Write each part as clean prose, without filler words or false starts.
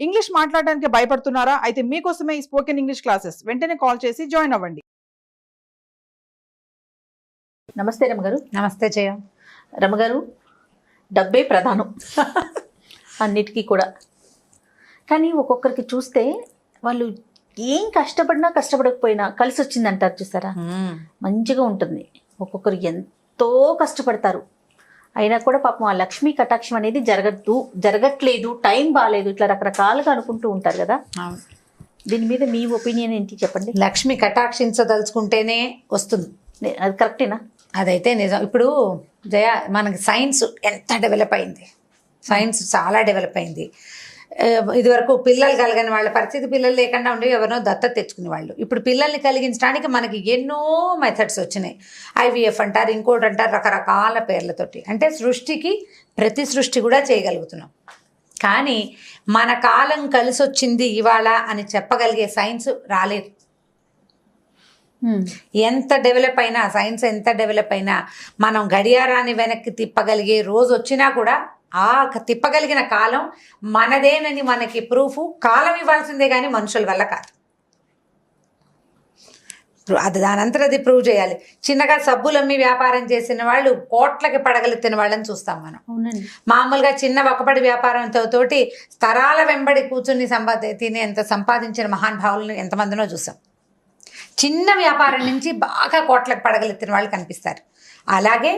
English మాట్లాడడానికి భయపడుతున్నారా? అయితే మీకోసమే ఈ స్పోకెన్ ఇంగ్లీష్ క్లాసెస్. వెంటనే కాల్ చేసి జాయిన్ అవ్వండి. నమస్తే రమగారు. నమస్తే జయ. రమగారు, డబ్బే ప్రధానం అన్నిటికీ కూడా. కానీ ఒక్కొక్కరికి చూస్తే వాళ్ళు ఏం కష్టపడినా కష్టపడకపోయినా కలిసి వచ్చింది అంటారు చూసారా, మంచిగా ఉంటుంది. ఒక్కొక్కరు ఎంతో కష్టపడతారు, అయినా కూడా పాపం ఆ లక్ష్మీ కటాక్షం అనేది జరగట్లేదు, టైం బాగాలేదు, ఇట్లా రకరకాలుగా అనుకుంటూ ఉంటారు కదా. దీని మీద మీ ఒపీనియన్ ఏంటి చెప్పండి. లక్ష్మి కటాక్షించదలుచుకుంటేనే వస్తుంది, అది కరెక్టేనా? అదైతే నిజం. ఇప్పుడు జయ, మనకి సైన్స్ ఎంత డెవలప్ అయింది, సైన్స్ చాలా డెవలప్ అయింది. ఇదివరకు పిల్లలు కలిగిన వాళ్ళ పరిస్థితి, పిల్లలు లేకుండా ఉండి ఎవరినో దత్తత తెచ్చుకునే వాళ్ళు. ఇప్పుడు పిల్లల్ని కలిగించడానికి మనకి ఎన్నో మెథడ్స్ వచ్చినాయి. IVF అంటారు, ఇంకోటి అంటారు, రకరకాల పేర్లతోటి. అంటే సృష్టికి ప్రతి సృష్టి కూడా చేయగలుగుతున్నాం. కానీ మన కాలం కలిసి వచ్చింది ఇవాళ అని చెప్పగలిగే సైన్స్ రాలేదు. ఎంత డెవలప్ అయినా, సైన్స్ ఎంత డెవలప్ అయినా, మనం గడియారాన్ని వెనక్కి తిప్పగలిగే రోజు వచ్చినా కూడా ఆ తిప్పగలిగిన కాలం మనదేనని మనకి ప్రూఫ్ కాలం ఇవ్వాల్సిందే, కానీ మనుషుల వల్ల కాదు. అది దానంతరం అది ప్రూవ్ చేయాలి. చిన్నగా సబ్బులమ్మి వ్యాపారం చేసిన వాళ్ళు కోట్లకి పడగలెత్తిన వాళ్ళని చూస్తాం మనం. మామూలుగా చిన్న ఒకపడి వ్యాపారంతో తోటి తరాల వెంబడి కూర్చుని తినేంత సంపాదించిన మహానుభావులను ఎంతమందినో చూసాం. చిన్న వ్యాపారం నుంచి బాగా కోట్లకు పడగలెత్తిన వాళ్ళు కనిపిస్తారు. అలాగే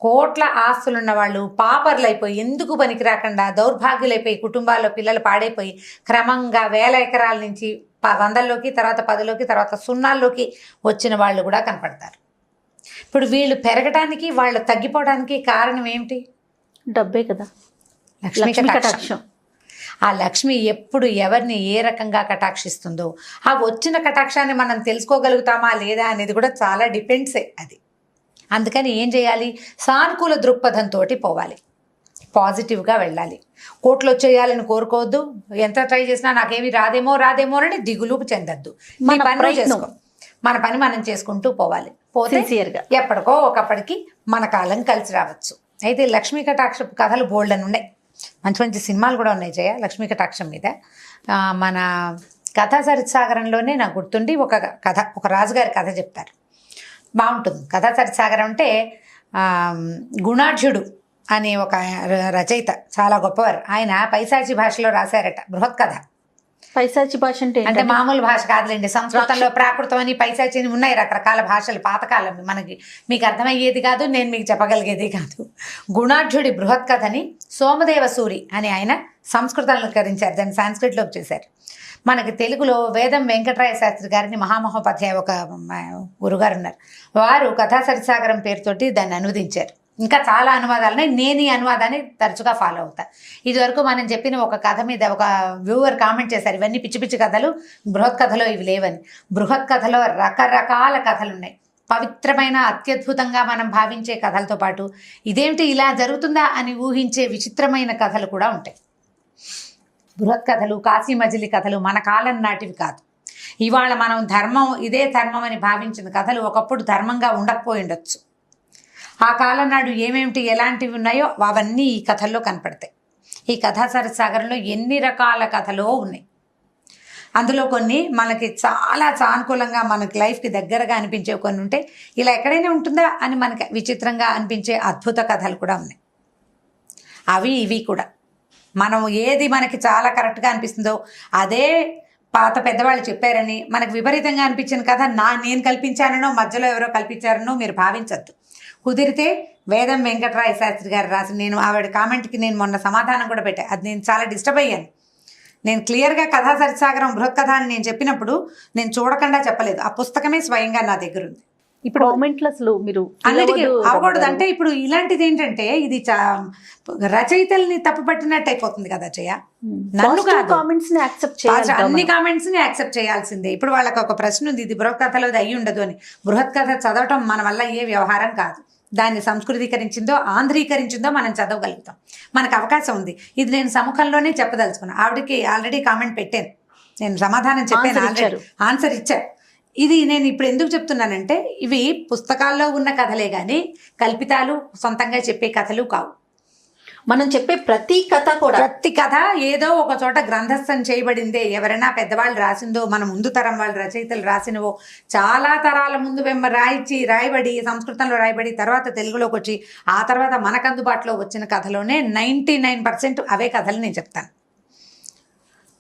కోట్ల ఆస్తులున్న వాళ్ళు పాపర్లు అయిపోయి, ఎందుకు పనికి రాకుండా దౌర్భాగ్యులైపోయి, కుటుంబాల్లో పిల్లలు పాడైపోయి క్రమంగా 1000 ఎకరాల నుంచి 100లోకి, తర్వాత 10లోకి, తర్వాత 0లోకి వచ్చిన వాళ్ళు కూడా కనపడతారు. ఇప్పుడు వీళ్ళు పెరగడానికి, వాళ్ళు తగ్గిపోవడానికి కారణం ఏమిటి? డబ్బే కదా, లక్ష్మీ కటాక్షం. ఆ లక్ష్మి ఎప్పుడు ఎవరిని ఏ రకంగా కటాక్షిస్తుందో, ఆ వచ్చిన కటాక్షాన్ని మనం తెలుసుకోగలుగుతామా లేదా అనేది కూడా చాలా డిపెండ్సే అది. అందుకని ఏం చేయాలి? సానుకూల దృక్పథంతో పోవాలి, పాజిటివ్గా వెళ్ళాలి. కోట్లు వచ్చేయాలని కోరుకోవద్దు. ఎంత ట్రై చేసినా నాకేమి రాదేమో అని దిగులు చెందద్దు. మన పని మనం చేసుకుంటూ పోవాలి. పోతే ఎప్పటికో ఒకప్పటికి మన కాలం కలిసి రావచ్చు. అయితే లక్ష్మీ కటాక్ష కథలు బోల్డ్ అని ఉన్నాయి, మంచి మంచి సినిమాలు కూడా ఉన్నాయి జయ లక్ష్మీ కటాక్షం మీద. మన కథా సరిత్సాగరంలోనే నాకు గుర్తుండి ఒక కథ, ఒక రాజుగారి కథ చెప్తారు, బాగుంటుంది. కథా సరిత్సాగరం అంటే గుణాఢ్యుడు అనే ఒక రచయిత, చాలా గొప్పవారు. ఆయన పైశాచి భాషలో రాశారట బృహత్ కథ. పైశాచి భాష అంటే మామూలు భాష కాదులేండి. సంస్కృతంలో ప్రాకృతం అని, పైశాచి అని ఉన్నాయి, రకరకాల భాషలు. పాతకాలం మనకి మీకు అర్థమయ్యేది కాదు, నేను మీకు చెప్పగలిగేది కాదు. గుణాఢ్యుడి బృహత్ కథని సోమదేవ సూరి అని ఆయన సంస్కృతంలో కరించారు, దాన్ని సాంస్క్రిట్లోకి చేశారు. మనకి తెలుగులో వేదం వెంకటరాయ శాస్త్రి గారిని మహామహోపాధ్యాయ ఒక గురుగారు ఉన్నారు, వారు కథా సరిసాగరం పేరుతోటి దాన్ని అనువదించారు. ఇంకా చాలా అనువాదాలున్నాయి. నేను ఈ అనువాదాన్ని తరచుగా ఫాలో అవుతా. ఇదివరకు మనం చెప్పిన ఒక కథ మీద ఒక వ్యూవర్ కామెంట్ చేశారు, ఇవన్నీ పిచ్చి పిచ్చి కథలు, బృహత్ కథలో ఇవి లేవని. బృహత్ కథలో రకరకాల కథలు ఉన్నాయి. పవిత్రమైన, అత్యద్భుతంగా మనం భావించే కథలతో పాటు ఇదేమిటి ఇలా జరుగుతుందా అని ఊహించే విచిత్రమైన కథలు కూడా ఉంటాయి. బృహత్ కథలు, కాశీ మజిలీ కథలు మన కాలం నాటివి కాదు. ఇవాళ మనం ధర్మం, ఇదే ధర్మం అని భావించిన కథలు ఒకప్పుడు ధర్మంగా ఉండకపోయి ఉండొచ్చు. ఆ కాలం నాడు ఏమేమిటి, ఎలాంటివి ఉన్నాయో అవన్నీ ఈ కథల్లో కనపడతాయి. ఈ కథా సరిసాగరంలో ఎన్ని రకాల కథలో ఉన్నాయి. అందులో కొన్ని మనకి చాలా సానుకూలంగా, మనకి లైఫ్కి దగ్గరగా అనిపించే కొన్ని ఉంటే, ఇలా ఎక్కడైనా ఉంటుందా అని మనకి విచిత్రంగా అనిపించే అద్భుత కథలు కూడా ఉన్నాయి. అవి ఇవి కూడా మనం ఏది మనకి చాలా కరెక్ట్గా అనిపిస్తుందో అదే పాత పెద్దవాళ్ళు చెప్పారని మనకు విపరీతంగా అనిపించిన కథ నేను కల్పించానో మధ్యలో ఎవరో కల్పించారనో మీరు భావించద్దు. కుదిరితే వేదం వెంకటరాయ శాస్త్రి గారు రాసి, నేను ఆవిడ కామెంట్కి నేను మొన్న సమాధానం కూడా పెట్టాను, అది నేను చాలా డిస్టర్బ్ అయ్యాను. నేను క్లియర్గా కథా సరిసాగరం బృహత్ కథ అని నేను చెప్పినప్పుడు నేను చూడకుండా చెప్పలేదు, ఆ పుస్తకమే స్వయంగా నా దగ్గర ఉంది. ఇప్పుడు కామెంట్లు అసలు మీరు అన్నిటికీ అవ్వకూడదు. అంటే ఇప్పుడు ఇలాంటిది ఏంటంటే ఇది రచయితల్ని తప్పు పట్టినట్టు అయిపోతుంది కదా జయ. నన్ను కాదు, అన్ని కామెంట్స్ ని యాక్సెప్ట్ చేయాల్సిందే. ఇప్పుడు వాళ్ళకి ఒక ప్రశ్న ఉంది, ఇది బృహత్ కథలో అయ్యి ఉండదు అని. బృహత్ కథ చదవటం మన వల్ల ఏ వ్యవహారం కాదు. దాన్ని సంస్కృతీకరించిందో ఆంధ్రీకరించిందో మనం చదవగలుగుతాం, మనకు అవకాశం ఉంది. ఇది నేను సముఖంలోనే చెప్పదలుచుకున్నాను. ఆవిడకి ఆల్రెడీ కామెంట్ పెట్టాను, నేను సమాధానం చెప్పాను, ఆల్రెడీ ఆన్సర్ ఇచ్చాను. ఇది నేను ఇప్పుడు ఎందుకు చెప్తున్నానంటే, ఇవి పుస్తకాల్లో ఉన్న కథలే కానీ కల్పితాలు, సొంతంగా చెప్పే కథలు కావు. మనం చెప్పే ప్రతి కథ కూడా ప్రతి కథ ఏదో ఒక చోట గ్రంథస్థం చేయబడిందే. ఎవరైనా పెద్దవాళ్ళు రాసిందో, మన ముందు తరం వాళ్ళు రచయితలు రాసినవో, చాలా తరాల ముందు రాయబడి సంస్కృతంలో రాయబడి తర్వాత తెలుగులోకి వచ్చి ఆ తర్వాత మనకు అందుబాటులో వచ్చిన కథలోనే 99% అవే కథలు నేను చెప్తాను.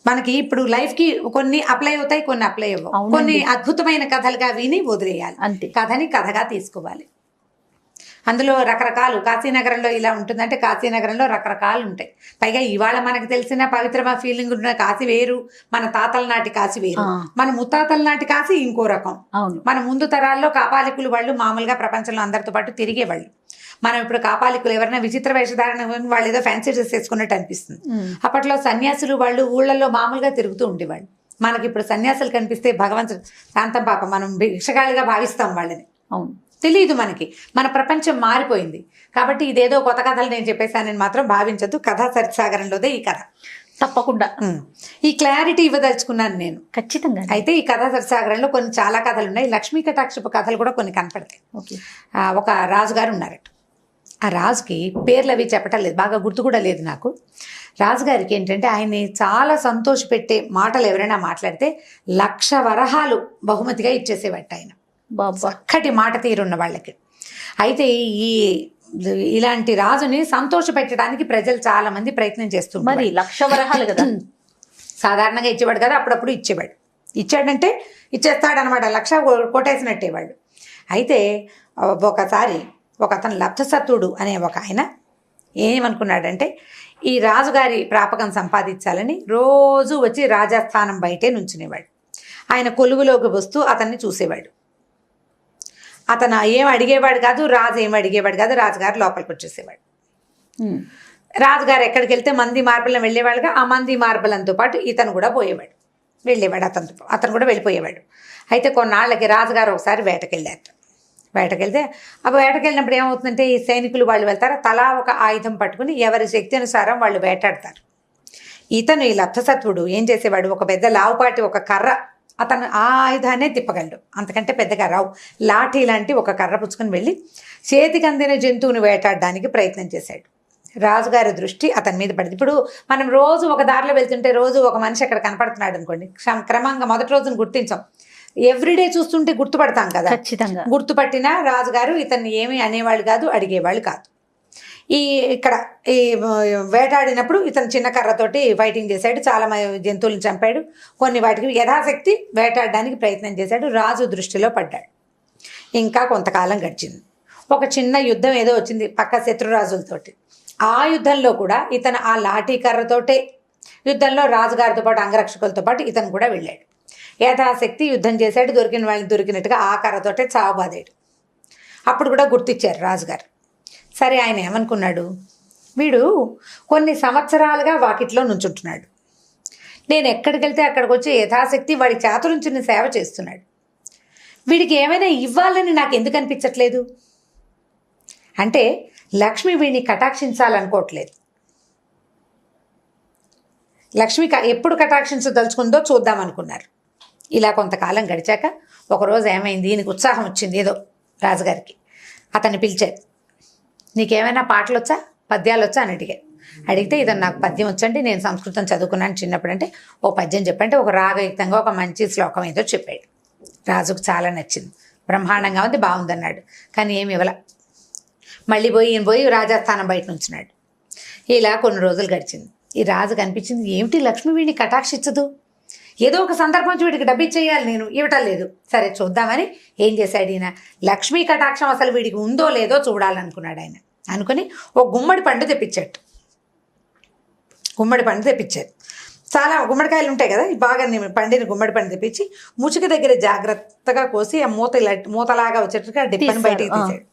మనకి ఇప్పుడు లైఫ్కి కొన్ని అప్లై అవుతాయి, కొన్ని అప్లై అవ్వవు. కొన్ని అద్భుతమైన కథలుగా విని వదిలేయాలి. అంతే. కథని కథగా తీసుకోవాలి. అందులో రకరకాలు, కాశీనగరంలో ఇలా ఉంటుందంటే కాశీనగరంలో రకరకాలు ఉంటాయి. పైగా ఇవాళ మనకు తెలిసిన పవిత్రమ ఫీలింగ్ ఉన్న కాశీ వేరు, మన తాతల నాటి కాశీ వేరు, మన ముత్తాతల నాటి కాశీ ఇంకో రకం. మన ముందు తరాల్లో కాపాలికులు వాళ్ళు మామూలుగా ప్రపంచంలో అందరితో పాటు తిరిగేవాళ్ళు. మనం ఇప్పుడు కాపాలికులు ఎవరైనా విచిత్ర వేషధారణ వాళ్ళు ఏదో ఫ్యాన్సీ డ్రెస్ వేసుకున్నట్టు అనిపిస్తుంది. అప్పట్లో సన్యాసులు వాళ్ళు ఊళ్ళల్లో మామూలుగా తిరుగుతూ ఉండేవాళ్ళు. మనకి ఇప్పుడు సన్యాసులు కనిపిస్తే భగవంతుడు శాంతం పాప, మనం భిక్షగాళిగా భావిస్తాం వాళ్ళని. అవును, తెలియదు మనకి. మన ప్రపంచం మారిపోయింది. కాబట్టి ఇదేదో కొత్త కథలు నేను చెప్పేశానని మాత్రం భావించద్దు. కథా సరిసాగరంలోదే ఈ కథ. తప్పకుండా ఈ క్లారిటీ ఇవ్వదలుచుకున్నాను నేను. ఖచ్చితంగా. అయితే ఈ కథా సరిసాగరంలో కొన్ని చాలా కథలు ఉన్నాయి. లక్ష్మీ కటాక్షపు కథలు కూడా కొన్ని కనపడతాయి. ఒక రాజుగారు ఉన్నారట. ఆ రాజుకి పేర్లు అవి చెప్పటం లేదు, బాగా గుర్తు కూడా లేదు నాకు. రాజుగారికి ఏంటంటే ఆయన్ని చాలా సంతోషపెట్టే మాటలు ఎవరైనా మాట్లాడితే 1,00,000 వరహాలు బహుమతిగా ఇచ్చేసేవాట ఆయన. చక్కటి మాట తీరున్న వాళ్ళకి. అయితే ఇలాంటి రాజుని సంతోష పెట్టడానికి ప్రజలు చాలా మంది ప్రయత్నం చేస్తున్నారు. మరి 1,00,000 వరహాలు కదా, సాధారణంగా ఇచ్చేవాడు కదా, అప్పుడప్పుడు ఇచ్చేవాడు. ఇచ్చాడంటే ఇచ్చేస్తాడనమాట, 1,00,000 కొట్టేసినట్టే వాళ్ళు. అయితే ఒకసారి ఒక అతను లబ్ధసత్తుడు అనే ఒక ఆయన ఏమనుకున్నాడంటే ఈ రాజుగారి ప్రాపకం సంపాదించాలని రోజు వచ్చి రాజస్థానం బయటే నుంచునేవాడు. ఆయన కొలువులోకి వస్తూ అతన్ని చూసేవాడు. అతను ఏం అడిగేవాడు కాదు, రాజు ఏం అడిగేవాడు కాదు. రాజుగారు లోపలికి వచ్చేసేవాడు. రాజుగారు ఎక్కడికి వెళ్తే మంది మార్బలం వెళ్ళేవాడుగా, ఆ మంది మార్బలంతో పాటు ఇతను కూడా పోయేవాడు, వెళ్ళేవాడు. అతను కూడా వెళ్ళిపోయేవాడు. అయితే కొన్నాళ్ళకి రాజుగారు ఒకసారి వేటకెళ్ళారు. వేటకెళ్తే ఆ వేటకెళ్ళినప్పుడు ఏమవుతుందంటే ఈ సైనికులు వాళ్ళు వెళ్తారు, తలా ఒక ఆయుధం పట్టుకుని ఎవరి శక్తి అనుసారం వాళ్ళు వేటాడతారు. ఇతను ఈ లబ్ధసత్వుడు ఏం చేసేవాడు, ఒక పెద్ద లావుపాటి ఒక కర్ర, అతను ఆ ఆయుధాన్నే తిప్పగలడు, అంతకంటే పెద్దగా రావు. లాఠీ లాంటి ఒక కర్ర పుచ్చుకొని వెళ్ళి చేతికి అందిన జంతువుని వేటాడడానికి ప్రయత్నం చేశాడు. రాజుగారి దృష్టి అతని మీద పడింది. ఇప్పుడు మనం రోజు ఒక దారిలో వెళ్తుంటే రోజు ఒక మనిషి అక్కడ కనపడుతున్నాడు అనుకోండి, క్రమంగా మొదటి రోజును గుర్తించాం, ఎవ్రీడే చూస్తుంటే గుర్తుపడతాం కదా. ఖచ్చితంగా గుర్తుపట్టిన రాజుగారు ఇతన్ని ఏమీ అనేవాళ్ళు కాదు, అడిగేవాళ్ళు కాదు. ఇక్కడ వేటాడినప్పుడు ఇతను చిన్న కర్రతోటి ఫైటింగ్ చేశాడు, చాలా జంతువులను చంపాడు, కొన్ని వాటికి యథాశక్తి వేటాడడానికి ప్రయత్నం చేశాడు. రాజు దృష్టిలో పడ్డాడు. ఇంకా కొంతకాలం గడిచింది. ఒక చిన్న యుద్ధం ఏదో వచ్చింది పక్క శత్రురాజులతోటి. ఆ యుద్ధంలో కూడా ఇతను ఆ లాఠీ కర్రతోటే యుద్ధంలో రాజుగారితో పాటు అంగరక్షకులతో పాటు ఇతను కూడా వెళ్ళాడు. యథాశక్తి యుద్ధం చేశాడు, దొరికిన వాళ్ళని దొరికినట్టుగా ఆ కర్రతోటే చావబాదాడు. అప్పుడు కూడా గుర్తిచ్చారు రాజుగారు. సరే, ఆయన ఏమనుకున్నాడు, వీడు కొన్ని సంవత్సరాలుగా వాకిట్లో నుంచుంటున్నాడు, నేను ఎక్కడికి వెళ్తే అక్కడికి వచ్చి యథాశక్తి వాడి చాతురుంచుని సేవ చేస్తున్నాడు, వీడికి ఏమైనా ఇవ్వాలని నాకు ఎందుకు అనిపించట్లేదు అంటే లక్ష్మి వీడిని కటాక్షించాలనుకోవట్లేదు. లక్ష్మి ఎప్పుడు కటాక్షించదలుచుకుందో చూద్దామనుకున్నారు. ఇలా కొంతకాలం గడిచాక ఒకరోజు ఏమైంది, ఈయనకు ఉత్సాహం వచ్చింది ఏదో రాజుగారికి. అతన్ని పిలిచారు, నీకేమైనా పాటలు వచ్చా, పద్యాలు వచ్చా అని అడిగితే ఇతను నాకు పద్యం వచ్చండి, నేను సంస్కృతం చదువుకున్నాను చిన్నప్పుడు. అంటే ఓ పద్యం చెప్పంటే ఒక రాగయుక్తంగా ఒక మంచి శ్లోకం ఏదో చెప్పాడు. రాజుకు చాలా నచ్చింది, బ్రహ్మాండంగా ఉంది, బాగుందన్నాడు. కానీ ఏమి ఇవ్వల. మళ్ళీ ఈయన పోయి రాజస్థానం బయట నుంచున్నాడు. ఇలా కొన్ని రోజులు గడిచింది. ఈ రాజుకు అనిపించింది, ఏమిటి లక్ష్మి వీడిని కటాక్షించదు, ఏదో ఒక సందర్భం వీడికి డబ్బు ఇచ్చేయాలి, నేను ఇవ్వటం లేదు. సరే చూద్దామని ఏం చేశాడు ఈయన, లక్ష్మీ కటాక్షం అసలు వీడికి ఉందో లేదో చూడాలనుకున్నాడు. ఆయన అనుకుని ఒక గుమ్మడి పండు తెప్పించాడు. గుమ్మడి పండు తెప్పించారు. చాలా గుమ్మడికాయలు ఉంటాయి కదా, బాగా పండిన గుమ్మడి పండు తెప్పించి ముచుక దగ్గర జాగ్రత్తగా కోసి ఆ మూతలాగా వచ్చేట్టుగా డిప్పని బయటికి తీసాడు.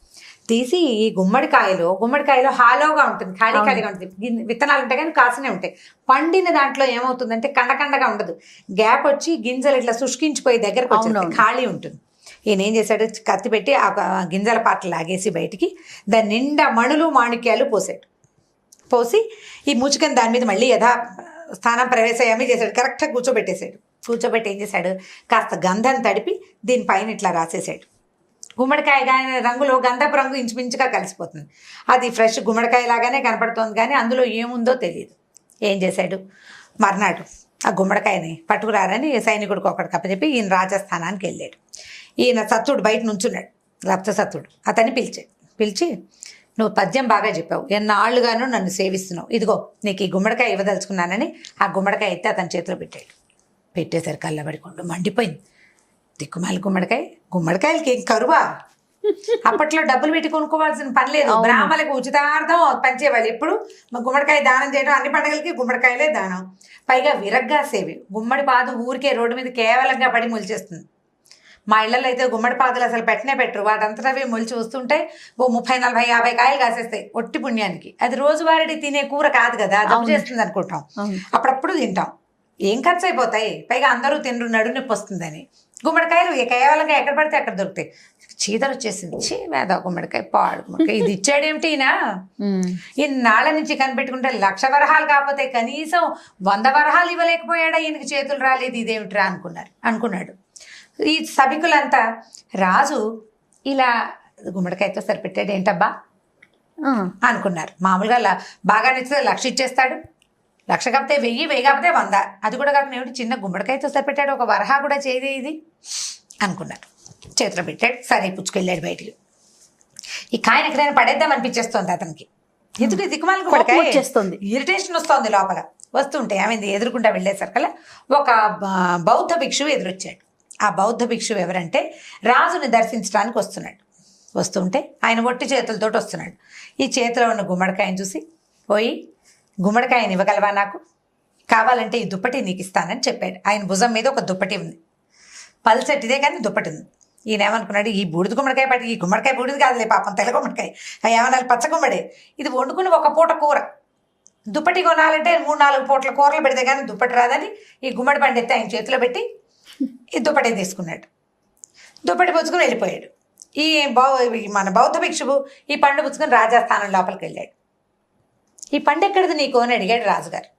తీసి ఈ గుమ్మడికాయలో హాలోగా ఉంటుంది, ఖాళీగా ఉంటుంది, విత్తనాలు ఉంటాయి కానీ కాసినే ఉంటాయి. పండిన దాంట్లో ఏమవుతుందంటే కండగా ఉండదు, గ్యాప్ వచ్చి గింజలు ఇట్లా శుష్కించిపోయి దగ్గరకు వచ్చి ఖాళీ ఉంటుంది. ఈయన ఏం చేశాడు, కత్తి పెట్టి ఆ గింజల పాటలు లాగేసి బయటికి దాని నిండా మణులు మాణిక్యాలు పోసి ఈ ముచుకని దాని మీద మళ్ళీ స్థానం ప్రవేశయామి చేశాడు. కరెక్ట్గా కూర్చోబెట్టి ఏం చేశాడు, కాస్త గంధం తడిపి దీనిపైన ఇట్లా రాసేసాడు. గుమ్మడికాయ కానీ రంగులో గంధపు రంగు ఇంచుమించుగా కలిసిపోతుంది. అది ఫ్రెష్ గుమ్మడికాయ లాగానే కనపడుతోంది, కానీ అందులో ఏముందో తెలియదు. ఏం చేశాడు, మర్నాడు ఆ గుమ్మడికాయని పట్టుకురారని సైనికుడికి ఒకటి కప్పచెప్పి ఈయన రాజస్థానానికి వెళ్ళాడు. ఈయన సత్తుడు బయట నుంచున్నాడు, లప్త సత్తుడు. అతన్ని పిలిచి నువ్వు పద్యం బాగా చెప్పావు, ఎన్నాళ్ళుగానూ నన్ను సేవిస్తున్నావు, ఇదిగో నీకు ఈ గుమ్మడికాయ ఇవ్వదలుచుకున్నానని ఆ గుమ్మడికాయ ఎత్తి అతని చేతిలో పెట్టాడు. పెట్టేసరికి కళ్ళబడికొండు మండిపోయింది. దిక్కుమాలి గుమ్మడికాయలకి ఏం కరువా? అప్పట్లో డబ్బులు పెట్టి కొనుక్కోవాల్సిన పని లేదు, బ్రాహ్మణులకు ఉచితార్థం పంచేవాళ్ళు. ఎప్పుడు గుమ్మడికాయ దానం చేయడం, అన్ని పండుగలకి గుమ్మడికాయలే దానం. పైగా విరగ్గా సేవి. గుమ్మడి పాదు ఊరికే రోడ్డు మీద కేవలంగా పడి మొలిచేస్తుంది. మా ఇళ్లలో అయితే గుమ్మడి పాదులు అసలు పెట్టరు, వాటంతటవే మొలిచి వస్తుంటే ఓ 30, 40, 50 కాయలు కాసేస్తాయి ఒట్టి పుణ్యానికి. అది రోజువారీ తినే కూర కాదు కదా, జబ్బు చేస్తుంది అనుకుంటాం, అప్పుడప్పుడు తింటాం. ఏం ఖర్చు అయిపోతాయి, పైగా అందరూ తినరు, నడు నొప్పి వస్తుందని. గుమ్మడికాయలు కేవలంగా ఎక్కడ పడితే అక్కడ దొరుకుతాయి. చీదర వచ్చేసింది, వేద గుమ్మడికాయ, పాడు గుమ్మడికాయ, ఇది ఇచ్చాడేమిటి ఈయన? ఇన్నాళ్ళ నుంచి కనిపెట్టుకుంటే 1,00,000 వరహాలు కాకపోతే కనీసం 100 వరహాలు ఇవ్వలేకపోయాడా, ఈయనకి చేతులు రాలేదు, ఇదేమిట్రా అనుకున్నాడు. ఈ సభికులంతా రాజు ఇలా గుమ్మడికాయతో సరిపెట్టాడు ఏంటబ్బా అనుకున్నారు. మామూలుగా బాగా నచ్చితే 1,00,000 ఇచ్చేస్తాడు, 1,00,000 కాకపోతే 1000 కాకపోతే 100, అది కూడా కాకుండా ఏమిటి చిన్న గుమ్మడికాయతో సరిపెట్టాడు, ఒక వరహా కూడా చేయదే ఇది అనుకున్నారు. చేతిలో పెట్టాడు, సరే పుచ్చుకెళ్ళాడు బయటికి. ఈ కాయను ఎక్కడైనా పడేద్దాం అనిపించేస్తుంది అతనికి. ఎందుకు దిక్కుమాల గుమ్మడికాయ వచ్చేస్తుంది, ఇరిటేషన్ వస్తుంది లోపల. వస్తుంటే ఏమైంది, ఎదురుకుండా వెళ్ళేసరికల్లా ఒక బౌద్ధ భిక్షువు ఎదురొచ్చాడు. ఆ బౌద్ధ భిక్షువు ఎవరంటే రాజుని దర్శించడానికి వస్తుంటే ఆయన ఒట్టి చేతులతో వస్తున్నాడు. ఈ చేతిలో ఉన్న గుమ్మడికాయని చూసి, పోయి గుమ్మడికాయని ఇవ్వగలవా, నాకు కావాలంటే ఈ దుప్పటి నీకు ఇస్తానని చెప్పాడు. ఆయన భుజం మీద ఒక దుప్పటి ఉంది, పల్సటిదే కానీ దుప్పటి ఉంది. ఈయన ఏమనుకున్నాడు, ఈ బూడిద గుమ్మడికాయ పట్టి, ఈ గుమ్మడికాయ బూడిది కాదులే పాపం, తెల్ల గుమ్మడికాయ, ఏమన్నా పచ్చ గుమ్మడే, ఇది వండుకుని ఒక పూట కూర, దుప్పటి కొనాలంటే 3-4 పూటల కూరలు పెడితే కానీ దుప్పటి రాదని ఈ గుమ్మడి పండు ఎత్తి ఆయన చేతిలో పెట్టి ఈ దుప్పటి తీసుకున్నాడు. దుప్పటి పుచ్చుకుని వెళ్ళిపోయాడు. మన బౌద్ధ భిక్షువు ఈ పండు పుచ్చుకొని రాజస్థానం లోపలికి వెళ్ళాడు. ఈ పండు ఎక్కడిది నీకు అని అడిగాడు రాజుగారు.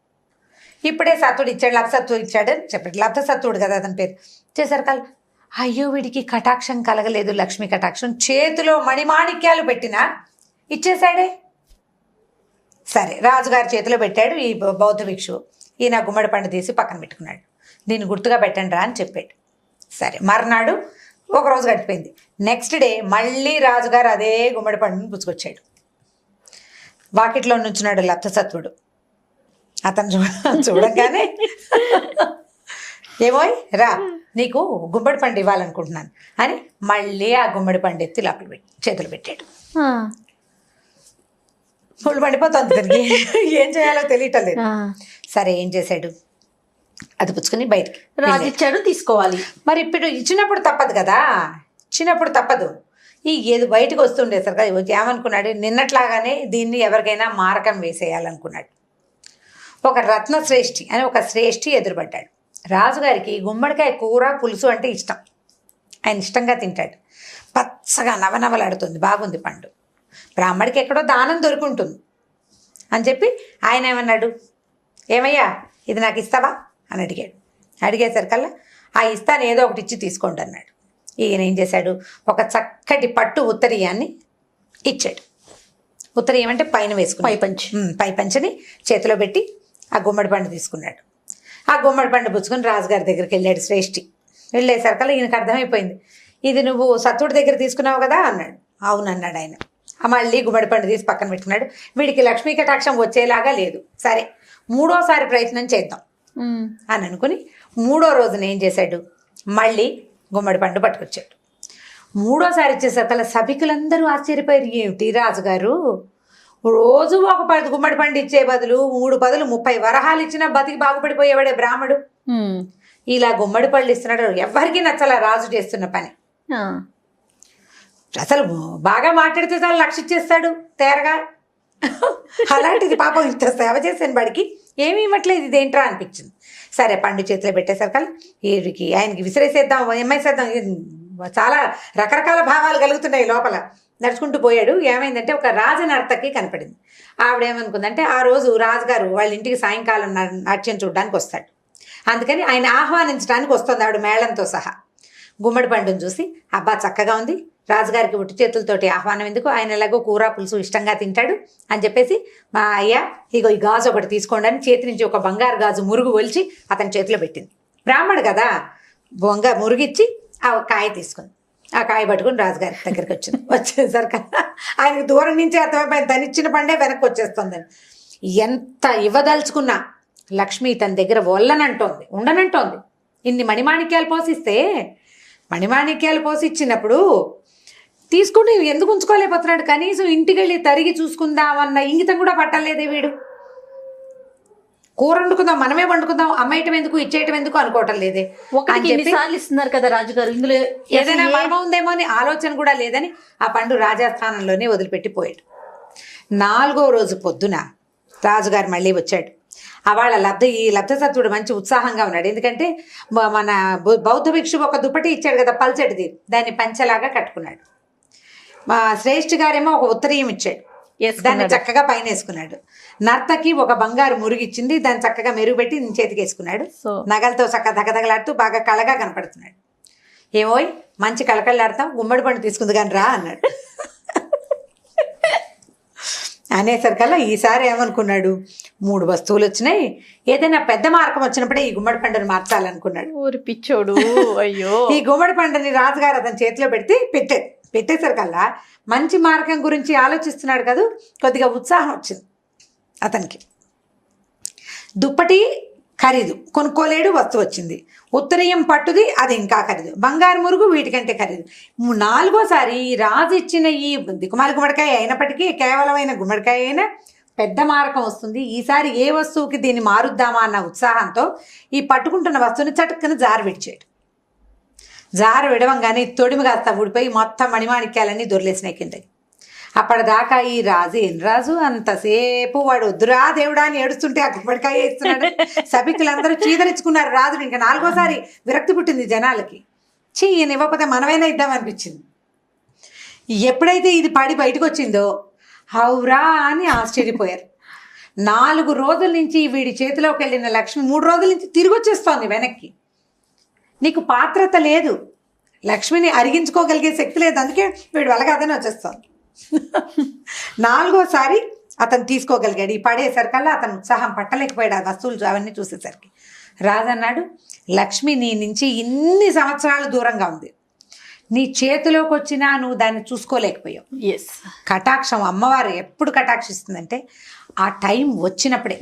ఇప్పుడే సత్తుడు ఇచ్చాడు, లప్సత్తుడు ఇచ్చాడు అని చెప్పాడు. లప్సత్తుడు కదా అతని పేరు. చేసరికి అయ్యో వీడికి కటాక్షం కలగలేదు, లక్ష్మీ కటాక్షం, చేతిలో మణిమాణిక్యాలు పెట్టినా ఇచ్చేశాడే. సరే రాజుగారి చేతిలో పెట్టాడు ఈ బౌద్ధ భిక్షువు. ఈయన గుమ్మడి పండు తీసి పక్కన పెట్టుకున్నాడు. దీన్ని గుర్తుగా పెట్టండి రా అని చెప్పాడు. సరే మర్నాడు ఒకరోజు గడిచిపోయింది. నెక్స్ట్ డే మళ్ళీ రాజుగారు అదే గుమ్మడి పండుని పుచ్చుకొచ్చాడు. వాకిట్లో నుంచున్నాడు లప్తసత్వుడు. అతను చూడగానే ఏమోయ్ రా, నీకు గుమ్మడి పండు ఇవ్వాలనుకుంటున్నాను అని మళ్ళీ ఆ గుమ్మడి పండు ఎత్తి లోపల చేతులు పెట్టాడు. పుళ్ళు పండిపోతుంది తిరిగి, ఏం చేయాలో తెలియటం లేదు. సరే ఏం చేశాడు, అది పుచ్చుకొని బయటికి రాజు ఇచ్చాడు, తీసుకోవాలి. మరి ఇప్పుడు ఇచ్చినప్పుడు తప్పదు కదా, ఇచ్చినప్పుడు తప్పదు. ఏది బయటకు వస్తుండే సరిగా ఏమనుకున్నాడు, నిన్నట్లాగానే దీన్ని ఎవరికైనా మారకం వేసేయాలనుకున్నాడు. ఒక రత్నశ్రేష్ఠి అని ఒక శ్రేష్ఠి ఎదురుపడ్డాడు. రాజుగారికి గుమ్మడికాయ కూర పులుసు అంటే ఇష్టం, ఆయన ఇష్టంగా తింటాడు. పచ్చగా నవనవలాడుతుంది, బాగుంది పండు, బ్రాహ్మడికి ఎక్కడో దానం దొరుకుంటుంది అని చెప్పి ఆయన ఏమన్నాడు, ఏమయ్యా ఇది నాకు ఇస్తావా అని అడిగాడు. అడిగేసరికల్లా ఇస్తాను, ఏదో ఒకటి ఇచ్చి తీసుకోండి అన్నాడు. ఈయన ఏం చేశాడు, ఒక చక్కటి పట్టు ఉత్తరీయాన్ని ఇచ్చాడు. ఉత్తరీయం అంటే పైన వేసుకుని పైపంచని చేతిలో పెట్టి ఆ గుమ్మడి పండు తీసుకున్నాడు. ఆ గుమ్మడి పండు పుచ్చుకొని రాజుగారి దగ్గరికి వెళ్ళాడు శ్రేష్ఠి. వెళ్ళేసరికల్లా ఈయనకు అర్థమైపోయింది, ఇది నువ్వు సత్తుడి దగ్గర తీసుకున్నావు కదా అన్నాడు. అవునన్నాడు ఆయన. మళ్ళీ గుమ్మడి పండు తీసి పక్కన పెట్టుకున్నాడు. వీడికి లక్ష్మీ కటాక్షం వచ్చేలాగా లేదు, సరే 3వ ప్రయత్నం చేద్దాం అని అనుకుని 3వ రోజున ఏం చేశాడు, మళ్ళీ గుమ్మడి పండు పట్టుకొచ్చాడు. 3వ ఇచ్చేసరికల్లా సభికులందరూ ఆశ్చర్యపోయారు, ఏమిటి రాజుగారు రోజు ఒక 10 గుమ్మడి పండు ఇచ్చే బదులు 3 బదులు 30 వరహాలు ఇచ్చినా బతికి బాగుపడిపోయేవాడే బ్రాహ్మడు, ఇలా గుమ్మడి పళ్ళు ఇస్తున్నాడు. ఎవరికీ నచ్చలా రాజు చేస్తున్న పని. అసలు బాగా మాట్లాడితే చాలా 1,00,000 ఇచ్చేస్తాడు తేరగా, అలాంటిది పాపం ఇంత సేవ చేసాను బడికి ఏమీ ఇవ్వట్లేదు, ఇదేంట్రా అనిపించింది. సరే పండు చేతిలో పెట్టేసరికల్లా ఆయనకి విసిరేసేద్దాం, ఎమ్మేసేద్దాం, చాలా రకరకాల భావాలు కలుగుతున్నాయి లోపల. నడుచుకుంటూ పోయాడు. ఏమైందంటే ఒక రాజనర్తకి కనపడింది. ఆవిడేమనుకుందంటే ఆ రోజు రాజుగారు వాళ్ళ ఇంటికి సాయంకాలం నాట్యం చూడడానికి వస్తాడు, అందుకని ఆయన ఆహ్వానించడానికి వస్తుంది ఆవిడ మేళంతో సహా. గుమ్మడి పండును చూసి, అబ్బా చక్కగా ఉంది, రాజుగారికి ఒట్టి చేతులతోటి ఆహ్వానం ఎందుకు, ఆయన ఎలాగో కూర పులుసు ఇష్టంగా తింటాడు అని చెప్పేసి, మా అయ్యా ఇగో ఈ గాజు ఒకటి తీసుకోండి అని చేతి నుంచి ఒక బంగారు గాజు మురుగు ఒలిచి అతని చేతిలో పెట్టింది. బ్రాహ్మడు కదా, మురుగిచ్చి ఆ కాయ తీసుకుంది. ఆ కాయ పట్టుకుని రాజుగారి దగ్గరికి వచ్చింది. వచ్చేసరికి ఆయనకు దూరం నుంచి అర్థమైపోయింది తనిచ్చిన పండే వెనక్కి వచ్చేస్తుందని. ఎంత ఇవ్వదలుచుకున్నా లక్ష్మి తన దగ్గర వల్లనంటోంది, ఉండనంటోంది. ఇన్ని మణిమాణిక్యాలు పోసిస్తే, మణిమాణిక్యాలు పోసి ఇచ్చినప్పుడు తీసుకుని ఎందుకు ఉంచుకోలేకపోతున్నాడు, కనీసం ఇంటికి వెళ్ళి తరిగి చూసుకుందామన్న ఇంగితం కూడా పట్టలేదే వీడు. కూర వండుకుందాం, మనమే వండుకుందాం, అమ్మేయటం ఎందుకు ఇచ్చేయటం ఎందుకు అనుకోవటం లేదే. ఎన్నిసార్లు ఇస్తున్నారు కదా రాజుగారు, ఇందులో ఏదైనా మర్మం ఉందేమో అని ఆలోచన కూడా లేదని ఆ పండు రాజస్థానంలోనే వదిలిపెట్టి పోయాడు. 4వ రోజు పొద్దున రాజుగారు మళ్ళీ వచ్చాడు. వాళ్ళ ఈ లబ్ధసత్వుడు మంచి ఉత్సాహంగా ఉన్నాడు. ఎందుకంటే మన బౌద్ధ భిక్షు ఒక దుప్పటి ఇచ్చాడు కదా పల్చటిది, దాన్ని పంచలాగా కట్టుకున్నాడు. మా శ్రేష్ఠ గారేమో ఒక ఉత్తరీయం ఇచ్చాడు, దాన్ని చక్కగా పైన వేసుకున్నాడు. నర్తకి ఒక బంగారు మురిగిచ్చింది, దాన్ని చక్కగా మెరుగుపెట్టి చేతికి వేసుకున్నాడు. నగలతో చక్కగా దగదగలాడుతూ బాగా కళగా కనపడుతున్నాడు. ఏమోయ్ మంచి కళకళలాడతాం, గుమ్మడి పండు తీసుకుంది కానీ రా అన్నాడు. అనేసరికల్లా ఈసారి ఏమనుకున్నాడు, 3 వస్తువులు వచ్చినాయి, ఏదైనా పెద్ద మార్గం వచ్చినప్పుడే ఈ గుమ్మడి పండుని మార్చాలనుకున్నాడు. ఊరి పిచ్చోడు. అయ్యో. ఈ గుమ్మడి పండుని రాజుగారు అతని చేతిలో పెట్టేసరికల్లా మంచి మార్గం గురించి ఆలోచిస్తున్నాడు కదా, కొద్దిగా ఉత్సాహం వచ్చింది అతనికి. దుప్పటి ఖరీదు, కొనుక్కోలేడు, వస్తువు వచ్చింది. ఉత్తరీయం పట్టుది, అది ఇంకా ఖరీదు. బంగారు మురుగు వీటికంటే ఖరీదు. 4వసారి ఈ రాజు ఇచ్చిన ఈ దిక్కుమాల గుమ్మడికాయ అయినప్పటికీ, కేవలమైన గుమ్మడికాయ అయినా పెద్ద మారకం వస్తుంది. ఈసారి ఏ వస్తువుకి దీన్ని మారుద్దామా అన్న ఉత్సాహంతో ఈ పట్టుకుంటున్న వస్తువుని చటుక్కన జారు విడిచాడు. జారు విడవంగానే తొడిమి కాస్త ఊడిపోయి మొత్తం మణిమాణిక్యాలన్నీ దొరిలేసినాయి కిందకి. అప్పటిదాకా ఈ రాజు ఏం రాజు, అంతసేపు వాడు వద్దురా దేవుడా అని ఏడుస్తుంటే ఆ గుమ్మడికాయ ఇస్తున్నాడు. సభికులందరూ చీదరించుకున్నారు రాజుని. ఇంకా 4వసారి విరక్తి పుట్టింది జనాలకి. ఈయన ఇవ్వకపోతే మనమైనా ఇద్దామనిపించింది. ఎప్పుడైతే ఇది పడి బయటకు వచ్చిందో హౌరా అని ఆశ్చర్యపోయారు. 4 రోజుల నుంచి వీడి చేతిలోకి వెళ్ళిన లక్ష్మి 3 రోజుల నుంచి తిరిగి వచ్చేస్తోంది వెనక్కి. నీకు పాత్రత లేదు, లక్ష్మిని అరిగించుకోగలిగే శక్తి లేదు, అందుకే వీడు వలగాదని వచ్చేస్తోంది. 4వసారి అతను తీసుకోగలిగాడు. ఈ పడేసరికల్లా అతను ఉత్సాహం పట్టలేకపోయాడు ఆ వస్తువులు అవన్నీ చూసేసరికి. రాజు అన్నాడు, లక్ష్మి నీ నుంచి ఇన్ని సంవత్సరాలు దూరంగా ఉంది, నీ చేతిలోకి వచ్చినా నువ్వు దాన్ని చూసుకోలేకపోయావు. కటాక్షం అమ్మవారు ఎప్పుడు కటాక్షిస్తుందంటే ఆ టైం వచ్చినప్పుడే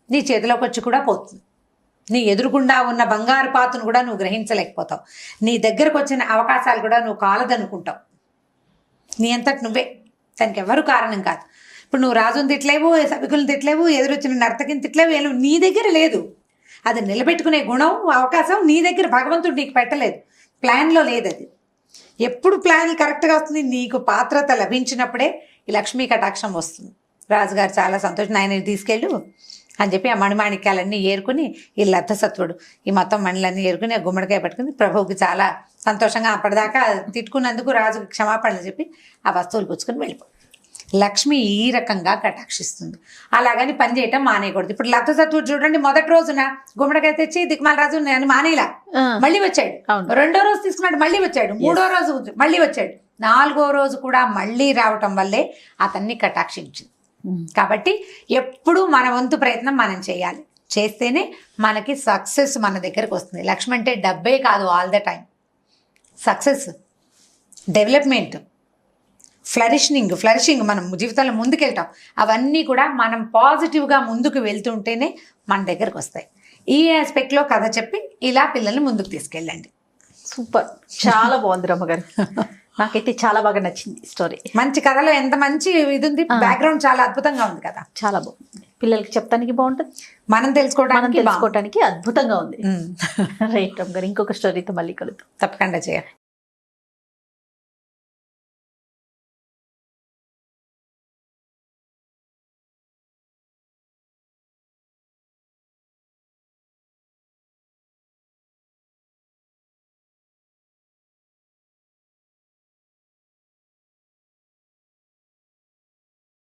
నీ చేతిలోకి వచ్చి కూడా పోతుంది. నీ ఎదురుగుండా ఉన్న బంగారు పాత్రను కూడా నువ్వు గ్రహించలేకపోతావు. నీ దగ్గరకు వచ్చిన అవకాశాలు కూడా నువ్వు కాలదనుకుంటావు. నీ అంతటి నువ్వే, దానికి ఎవరు కారణం కాదు. ఇప్పుడు నువ్వు రాజుని తిట్టలేవు, సభికులను తిట్టలేవు, ఎదురొచ్చిన నర్తకిని తిట్టలేవు, ఏం నీ దగ్గర లేదు. అది నిలబెట్టుకునే గుణం, అవకాశం నీ దగ్గర భగవంతుడు నీకు పెట్టలేదు, ప్లాన్లో లేదు. అది ఎప్పుడు ప్లాన్ కరెక్ట్గా వస్తుంది, నీకు పాత్రత లభించినప్పుడే ఈ లక్ష్మీ కటాక్షం వస్తుంది. రాజుగారు చాలా సంతోషం, ఆయన తీసుకెళ్ళు అని చెప్పి ఆ మణిమాణిక్యాలన్నీ ఏరుకుని ఈ లబ్ధసత్వుడు ఈ మొత్తం మణులన్నీ ఏరుకుని ఆ గుమ్మడికాయ పట్టుకుని ప్రభువుకి చాలా సంతోషంగా అప్పటిదాకా తిట్టుకున్నందుకు రాజుకి క్షమాపణలు చెప్పి ఆ వస్తువులు పుచ్చుకొని వెళ్ళిపోయి. లక్ష్మి ఈ రకంగా కటాక్షిస్తుంది. అలాగని పని చేయటం మానేయకూడదు. ఇప్పుడు లబ్ధసత్వుడు చూడండి, మొదటి రోజున గుమ్మడికాయ తెచ్చి దిక్మాల రాజు నేను మానేలా మళ్ళీ వచ్చాడు. 2వ రోజు తీసుకున్నాడు, మళ్ళీ వచ్చాడు. 3వ రోజు మళ్ళీ వచ్చాడు. 4వ రోజు కూడా మళ్ళీ రావటం వల్లే అతన్ని కటాక్షించింది. కాబట్టి ఎప్పుడు మన వంతు ప్రయత్నం మనం చేయాలి, చేస్తేనే మనకి సక్సెస్ మన దగ్గరకు వస్తుంది. లక్ష్మి అంటే డబ్బే కాదు, all the time success, development, flourishing మనం జీవితంలో ముందుకెళ్తాం. అవన్నీ కూడా మనం పాజిటివ్గా ముందుకు వెళ్తుంటేనే మన దగ్గరకు వస్తాయి. ఈ ఆస్పెక్ట్లో కథ చెప్పి ఇలా పిల్లల్ని ముందుకు తీసుకెళ్ళండి. సూపర్, చాలా బాగుంది రమ్మగారు. నాకైతే చాలా బాగా నచ్చింది స్టోరీ. మంచి కథలో ఎంత మంచి ఇది ఉంది, బ్యాక్గ్రౌండ్ చాలా అద్భుతంగా ఉంది కదా, చాలా బాగుంది. పిల్లలకి చెప్తానికి బాగుంటుంది, మనం తెలుసుకోవడానికి అద్భుతంగా ఉంది. రైట్ రమ్ గారు, ఇంకొక స్టోరీతో మళ్ళీ కలుద్దాం. తప్పకుండా చేయాలి.